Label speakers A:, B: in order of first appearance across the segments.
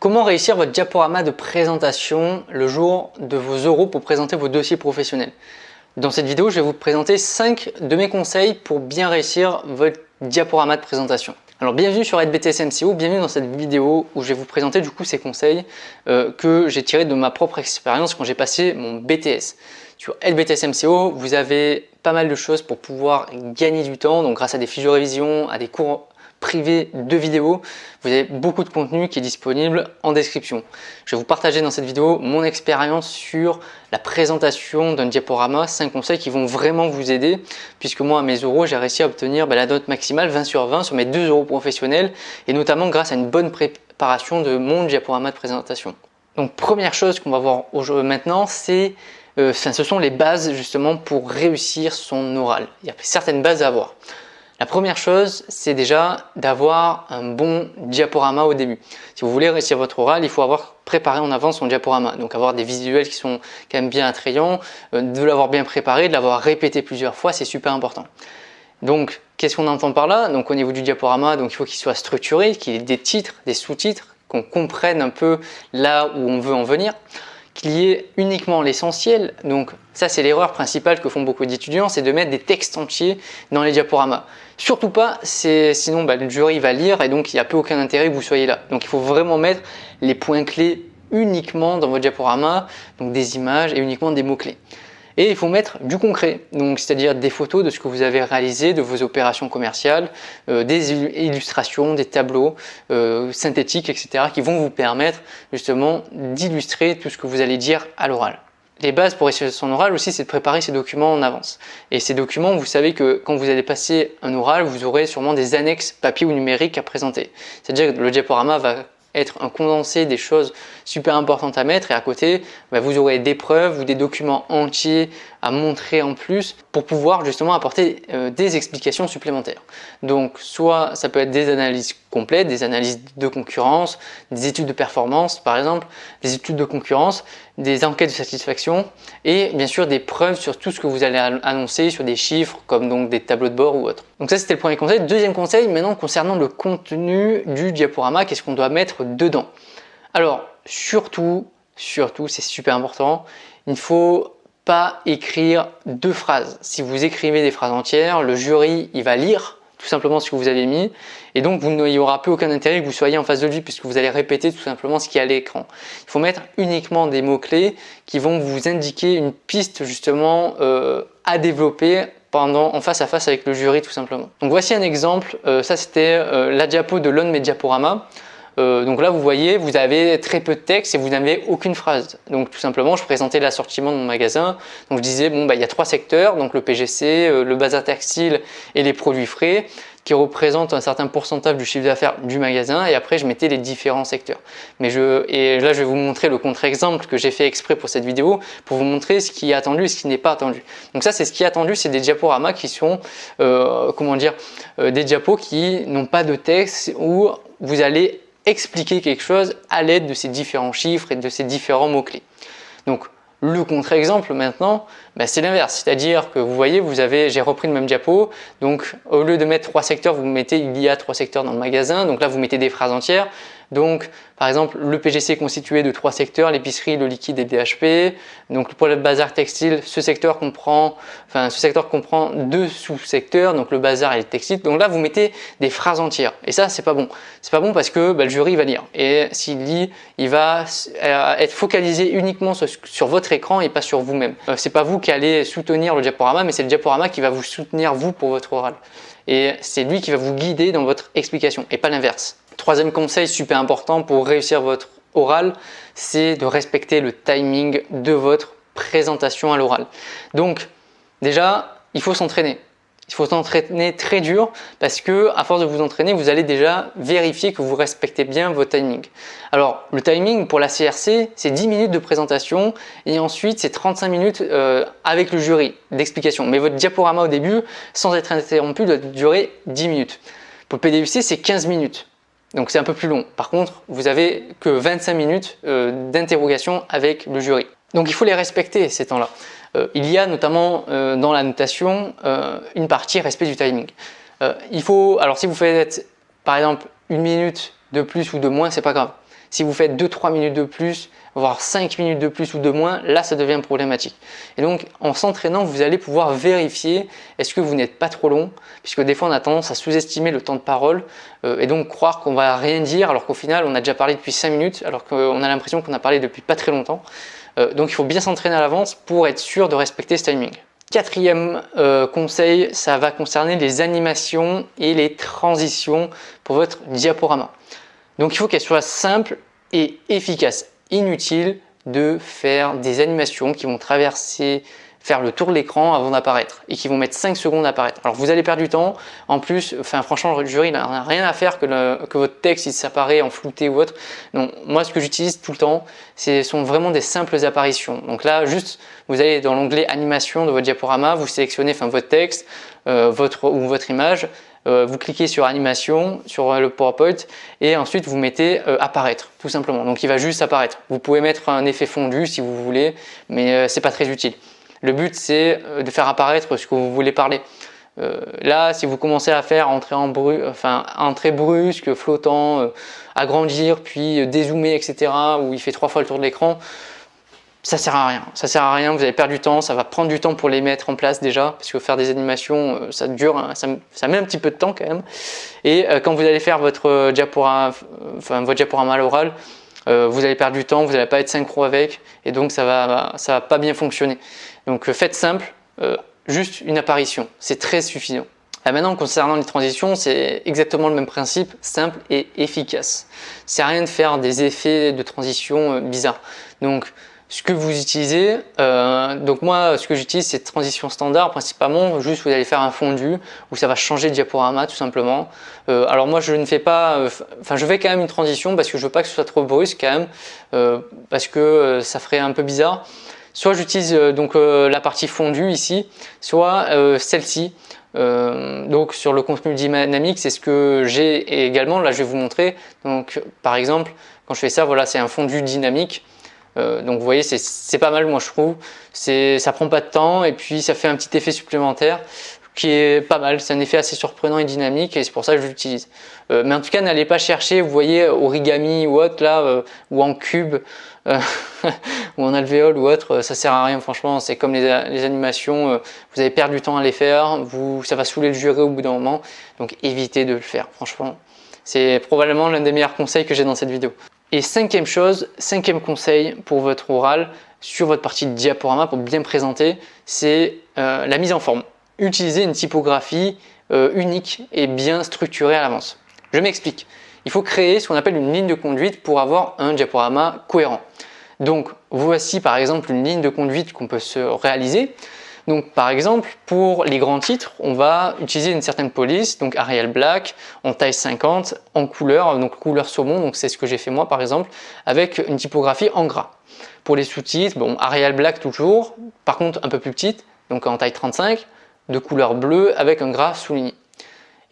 A: Comment réussir votre diaporama de présentation le jour de vos oraux pour présenter vos dossiers professionnels? Dans cette vidéo, je vais vous présenter 5 de mes conseils pour bien réussir votre diaporama de présentation. Alors bienvenue sur LBTS MCO, bienvenue dans cette vidéo où je vais vous présenter du coup ces conseils que j'ai tirés de ma propre expérience quand j'ai passé mon BTS. Sur LBTS MCO, vous avez pas mal de choses pour pouvoir gagner du temps, donc grâce à des fiches de révision, à des cours privés de vidéos, vous avez beaucoup de contenu qui est disponible en description. Je vais vous partager dans cette vidéo mon expérience sur la présentation d'un diaporama, 5 conseils qui vont vraiment vous aider, puisque moi à mes oraux j'ai réussi à obtenir la note maximale 20 sur 20 sur mes 2 oraux professionnels, et notamment grâce à une bonne préparation de mon diaporama de présentation. Donc première chose qu'on va voir maintenant, c'est ce sont les bases justement pour réussir son oral. Il y a certaines bases à avoir. La première chose, c'est déjà d'avoir un bon diaporama au début. Si vous voulez réussir votre oral, il faut avoir préparé en avance son diaporama. Donc avoir des visuels qui sont quand même bien attrayants, de l'avoir bien préparé, de l'avoir répété plusieurs fois, c'est super important. Donc qu'est-ce qu'on entend par là? Donc au niveau du diaporama, donc il faut qu'il soit structuré, qu'il ait des titres, des sous-titres, qu'on comprenne un peu là où on veut en venir, qu'il y ait uniquement l'essentiel. Donc ça c'est l'erreur principale que font beaucoup d'étudiants, c'est de mettre des textes entiers dans les diaporamas. Surtout pas, sinon le jury va lire et donc il n'y a plus aucun intérêt que vous soyez là. Donc il faut vraiment mettre les points clés uniquement dans votre diaporama, donc des images et uniquement des mots-clés. Et il faut mettre du concret, donc c'est-à-dire des photos de ce que vous avez réalisé, de vos opérations commerciales, des illustrations, des tableaux synthétiques, etc. qui vont vous permettre justement d'illustrer tout ce que vous allez dire à l'oral. Les bases pour réussir son oral aussi, c'est de préparer ces documents en avance. Et ces documents, vous savez que quand vous allez passer un oral, vous aurez sûrement des annexes papier ou numériques à présenter. C'est-à-dire que le diaporama va être un condensé des choses super importantes à mettre, et à côté vous aurez des preuves ou des documents entiers à montrer en plus pour pouvoir justement apporter des explications supplémentaires. Donc soit ça peut être des analyses complètes, des analyses de concurrence, des études de performance par exemple, des études de concurrence, des enquêtes de satisfaction et bien sûr des preuves sur tout ce que vous allez annoncer, sur des chiffres comme donc des tableaux de bord ou autre. Donc ça c'était le premier conseil. Deuxième conseil, maintenant concernant le contenu du diaporama, qu'est-ce qu'on doit mettre dedans? Alors surtout c'est super important, il ne faut pas écrire 2 phrases. Si vous écrivez des phrases entières, le jury il va lire tout simplement ce que vous avez mis et donc il n'y aura plus aucun intérêt que vous soyez en face de lui puisque vous allez répéter tout simplement ce qui est à l'écran. Il faut mettre uniquement des mots-clés qui vont vous indiquer une piste justement à développer en face à face avec le jury tout simplement. Donc voici un exemple, ça c'était la diapo de l'un de mes diaporamas. Donc là vous voyez, vous avez très peu de texte et vous n'avez aucune phrase. Donc tout simplement je présentais l'assortiment de mon magasin. Donc je disais il y a 3 secteurs, donc le PGC, le bazar textile et les produits frais qui représentent un certain pourcentage du chiffre d'affaires du magasin, et après je mettais les différents secteurs. Et là je vais vous montrer le contre-exemple que j'ai fait exprès pour cette vidéo pour vous montrer ce qui est attendu et ce qui n'est pas attendu. Donc ça c'est ce qui est attendu, c'est des diaporamas qui sont des diapos qui n'ont pas de texte, où vous allez expliquer quelque chose à l'aide de ces différents chiffres et de ces différents mots-clés. Donc le contre-exemple maintenant, c'est l'inverse, c'est-à-dire que vous voyez, j'ai repris le même diapo, donc au lieu de mettre 3 secteurs, vous mettez il y a 3 secteurs dans le magasin, donc là vous mettez des phrases entières. Donc par exemple le PGC est constitué de 3 secteurs, l'épicerie, le liquide et le DHP. Donc pour le bazar textile, ce secteur comprend 2 sous-secteurs, donc le bazar et le textile. Donc là vous mettez des phrases entières et ça c'est pas bon. C'est pas bon parce que le jury va lire, et s'il lit, il va être focalisé uniquement sur votre écran et pas sur vous-même. C'est pas vous qui allez soutenir le diaporama, mais c'est le diaporama qui va vous soutenir vous pour votre oral. Et c'est lui qui va vous guider dans votre explication et pas l'inverse. Troisième conseil super important pour réussir votre oral, c'est de respecter le timing de votre présentation à l'oral. Donc déjà, il faut s'entraîner. Il faut s'entraîner très dur parce que à force de vous entraîner, vous allez déjà vérifier que vous respectez bien votre timing. Alors le timing pour la CRC, c'est 10 minutes de présentation et ensuite c'est 35 minutes avec le jury d'explication. Mais votre diaporama au début, sans être interrompu, doit durer 10 minutes. Pour le PDUC, c'est 15 minutes. Donc c'est un peu plus long. Par contre, vous avez que 25 minutes d'interrogation avec le jury. Donc il faut les respecter ces temps-là. Il y a notamment dans la notation une partie respect du timing. Alors si vous faites par exemple 1 minute de plus ou de moins, c'est pas grave. Si vous faites 2-3 minutes de plus, voire 5 minutes de plus ou de moins, là ça devient problématique. Et donc en s'entraînant, vous allez pouvoir vérifier est-ce que vous n'êtes pas trop long, puisque des fois on a tendance à sous-estimer le temps de parole et donc croire qu'on va rien dire alors qu'au final on a déjà parlé depuis 5 minutes alors qu'on a l'impression qu'on a parlé depuis pas très longtemps. Donc il faut bien s'entraîner à l'avance pour être sûr de respecter ce timing. Quatrième conseil, ça va concerner les animations et les transitions pour votre diaporama. Donc il faut qu'elles soient simples et efficaces. Inutile de faire des animations qui vont faire le tour de l'écran avant d'apparaître et qui vont mettre 5 secondes à apparaître. Alors vous allez perdre du temps. En plus, franchement, le jury n'a rien à faire que votre texte il s'apparaît en flouté ou autre. Donc moi, ce que j'utilise tout le temps, ce sont vraiment des simples apparitions. Donc là, juste, vous allez dans l'onglet animation de votre diaporama, vous sélectionnez votre texte votre image. Vous cliquez sur animation, sur le PowerPoint et ensuite vous mettez apparaître tout simplement. Donc il va juste apparaître. Vous pouvez mettre un effet fondu si vous voulez, mais c'est pas très utile. Le but c'est de faire apparaître ce que vous voulez parler. Là, si vous commencez à faire entrée brusque, flottant, agrandir, puis dézoomer, etc., où il fait 3 fois le tour de l'écran, ça sert à rien. Ça sert à rien, vous allez perdre du temps, ça va prendre du temps pour les mettre en place déjà, parce que faire des animations, ça dure, ça met un petit peu de temps quand même. Et quand vous allez faire votre diaporama à l'oral, vous allez perdre du temps, vous n'allez pas être synchro avec, et donc ça va pas bien fonctionner. Donc faites simple, juste une apparition, c'est très suffisant. Là maintenant, concernant les transitions, c'est exactement le même principe, simple et efficace. Ça sert à rien de faire des effets de transition bizarres. Donc ce que vous utilisez, donc moi ce que j'utilise c'est transition standard principalement, juste vous allez faire un fondu où ça va changer de diaporama tout simplement. Alors moi je ne fais pas, je fais quand même une transition parce que je veux pas que ce soit trop brusque quand même, parce que ça ferait un peu bizarre. Soit j'utilise la partie fondue ici, soit celle-ci. Donc sur le contenu dynamique, c'est ce que j'ai également. Là je vais vous montrer. Donc par exemple quand je fais ça, voilà, c'est un fondu dynamique. Donc vous voyez, c'est pas mal moi je trouve, ça prend pas de temps et puis ça fait un petit effet supplémentaire qui est pas mal, c'est un effet assez surprenant et dynamique et c'est pour ça que je l'utilise. Mais en tout cas n'allez pas chercher, vous voyez, origami ou autre là, ou en cube ou en alvéole ou autre, ça sert à rien franchement, c'est comme les animations, vous allez perdre du temps à les faire, ça va saouler le jury au bout d'un moment, donc évitez de le faire franchement. C'est probablement l'un des meilleurs conseils que j'ai dans cette vidéo. Et cinquième conseil pour votre oral sur votre partie de diaporama pour bien présenter, c'est la mise en forme. Utilisez une typographie unique et bien structurée à l'avance. Je m'explique. Il faut créer ce qu'on appelle une ligne de conduite pour avoir un diaporama cohérent. Donc voici par exemple une ligne de conduite qu'on peut se réaliser. Donc par exemple pour les grands titres, on va utiliser une certaine police, donc Arial Black en taille 50, en couleur, donc couleur saumon, donc c'est ce que j'ai fait moi par exemple, avec une typographie en gras. Pour les sous-titres, bon, Arial Black toujours, par contre un peu plus petite, donc en taille 35, de couleur bleue avec un gras souligné.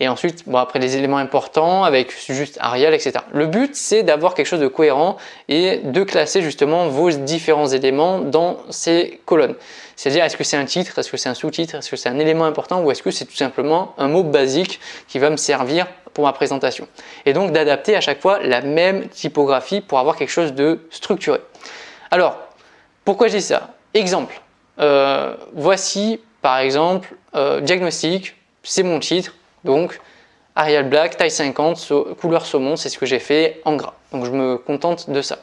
A: Et ensuite, bon, après les éléments importants avec juste Arial, etc. Le but, c'est d'avoir quelque chose de cohérent et de classer justement vos différents éléments dans ces colonnes. C'est-à-dire, est-ce que c'est un titre, est-ce que c'est un sous-titre, est-ce que c'est un élément important ou est-ce que c'est tout simplement un mot basique qui va me servir pour ma présentation. Et donc d'adapter à chaque fois la même typographie pour avoir quelque chose de structuré. Alors, pourquoi je dis ça? Exemple, voici par exemple diagnostic, c'est mon titre. Donc Arial Black, taille 50, couleur saumon, c'est ce que j'ai fait en gras. Donc je me contente de ça.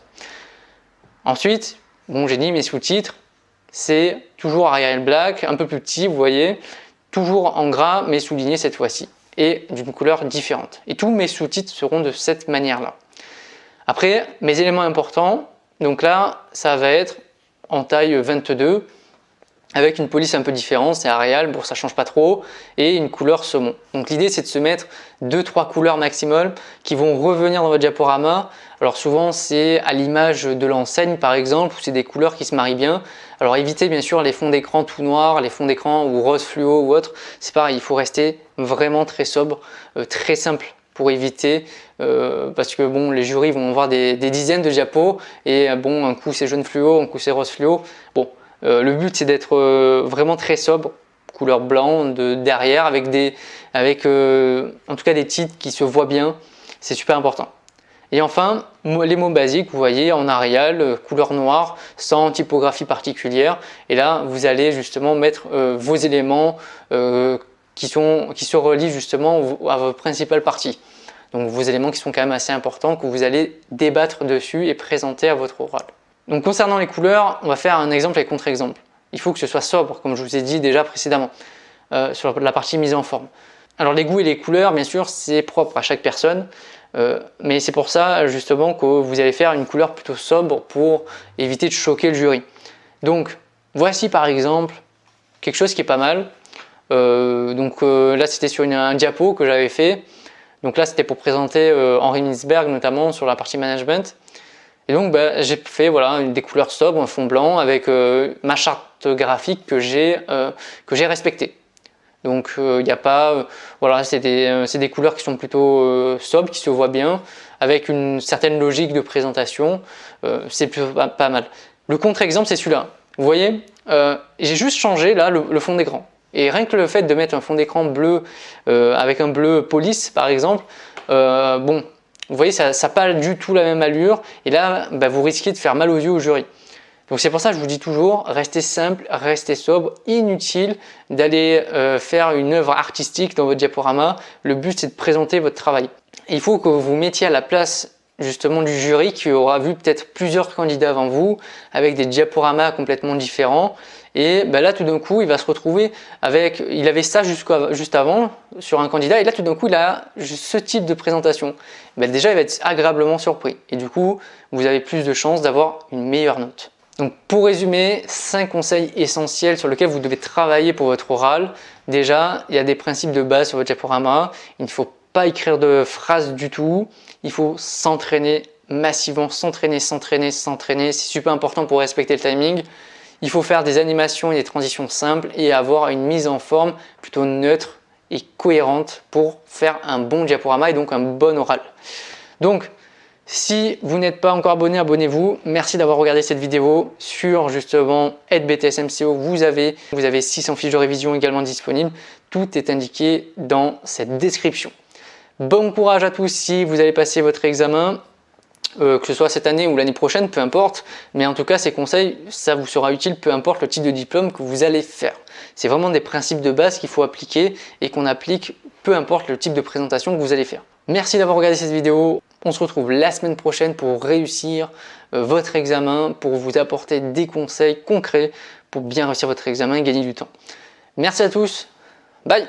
A: Ensuite, bon, j'ai dit mes sous-titres, c'est toujours Arial Black, un peu plus petit, vous voyez, toujours en gras, mais souligné cette fois-ci, et d'une couleur différente. Et tous mes sous-titres seront de cette manière-là. Après, mes éléments importants, donc là, ça va être en taille 22, avec une police un peu différente, c'est Arial, bon ça change pas trop, et une couleur saumon. Donc l'idée c'est de se mettre 2-3 couleurs maximum qui vont revenir dans votre diaporama. Alors souvent c'est à l'image de l'enseigne par exemple, où c'est des couleurs qui se marient bien. Alors évitez bien sûr les fonds d'écran tout noirs, les fonds d'écran ou rose fluo ou autre, c'est pareil, il faut rester vraiment très sobre, très simple pour éviter, parce que bon, les jurys vont voir des dizaines de diapos, et bon, un coup c'est jaune fluo, un coup c'est rose fluo, bon. Le but c'est d'être vraiment très sobre, couleur blanc derrière avec en tout cas des titres qui se voient bien, c'est super important. Et enfin, les mots basiques, vous voyez en Arial, couleur noire, sans typographie particulière. Et là, vous allez justement mettre vos éléments qui se relient justement à votre principale partie. Donc vos éléments qui sont quand même assez importants, que vous allez débattre dessus et présenter à votre oral. Donc concernant les couleurs, on va faire un exemple et contre-exemple. Il faut que ce soit sobre, comme je vous ai dit déjà précédemment, sur la partie mise en forme. Alors les goûts et les couleurs, bien sûr, c'est propre à chaque personne, mais c'est pour ça justement que vous allez faire une couleur plutôt sobre pour éviter de choquer le jury. Donc voici par exemple quelque chose qui est pas mal. Là c'était sur un diapo que j'avais fait. Donc là c'était pour présenter Henri Mintzberg notamment sur la partie management. Et donc j'ai fait voilà, des couleurs sobres, un fond blanc avec ma charte graphique que j'ai respectée. Donc il n'y a pas, voilà, c'est des couleurs qui sont plutôt sobres, qui se voient bien, avec une certaine logique de présentation, c'est plutôt pas mal. Le contre-exemple c'est celui-là. Vous voyez, j'ai juste changé là le fond d'écran. Et rien que le fait de mettre un fond d'écran bleu avec un bleu police par exemple, bon, vous voyez, ça n'a pas du tout la même allure et là, vous risquez de faire mal aux yeux au jury. Donc c'est pour ça que je vous dis toujours, restez simple, restez sobre, inutile d'aller faire une œuvre artistique dans votre diaporama. Le but c'est de présenter votre travail. Il faut que vous vous mettiez à la place justement du jury qui aura vu peut-être plusieurs candidats avant vous avec des diaporamas complètement différents. Et là tout d'un coup il va se retrouver avec, il avait ça juste avant sur un candidat et là tout d'un coup il a ce type de présentation. Déjà il va être agréablement surpris et du coup vous avez plus de chances d'avoir une meilleure note. Donc pour résumer, 5 conseils essentiels sur lesquels vous devez travailler pour votre oral. Déjà, il y a des principes de base sur votre diaporama. Il ne faut pas écrire de phrases du tout. Il faut s'entraîner massivement, s'entraîner. C'est super important pour respecter le timing. Il faut faire des animations et des transitions simples et avoir une mise en forme plutôt neutre et cohérente pour faire un bon diaporama et donc un bon oral. Donc, si vous n'êtes pas encore abonné, abonnez-vous. Merci d'avoir regardé cette vidéo sur justement Aide BTS MCO. Vous avez 600 fiches de révision également disponibles. Tout est indiqué dans cette description. Bon courage à tous si vous allez passer votre examen, que ce soit cette année ou l'année prochaine, peu importe. Mais en tout cas, ces conseils, ça vous sera utile, peu importe le type de diplôme que vous allez faire. C'est vraiment des principes de base qu'il faut appliquer et qu'on applique peu importe le type de présentation que vous allez faire. Merci d'avoir regardé cette vidéo. On se retrouve la semaine prochaine pour réussir votre examen, pour vous apporter des conseils concrets pour bien réussir votre examen et gagner du temps. Merci à tous. Bye!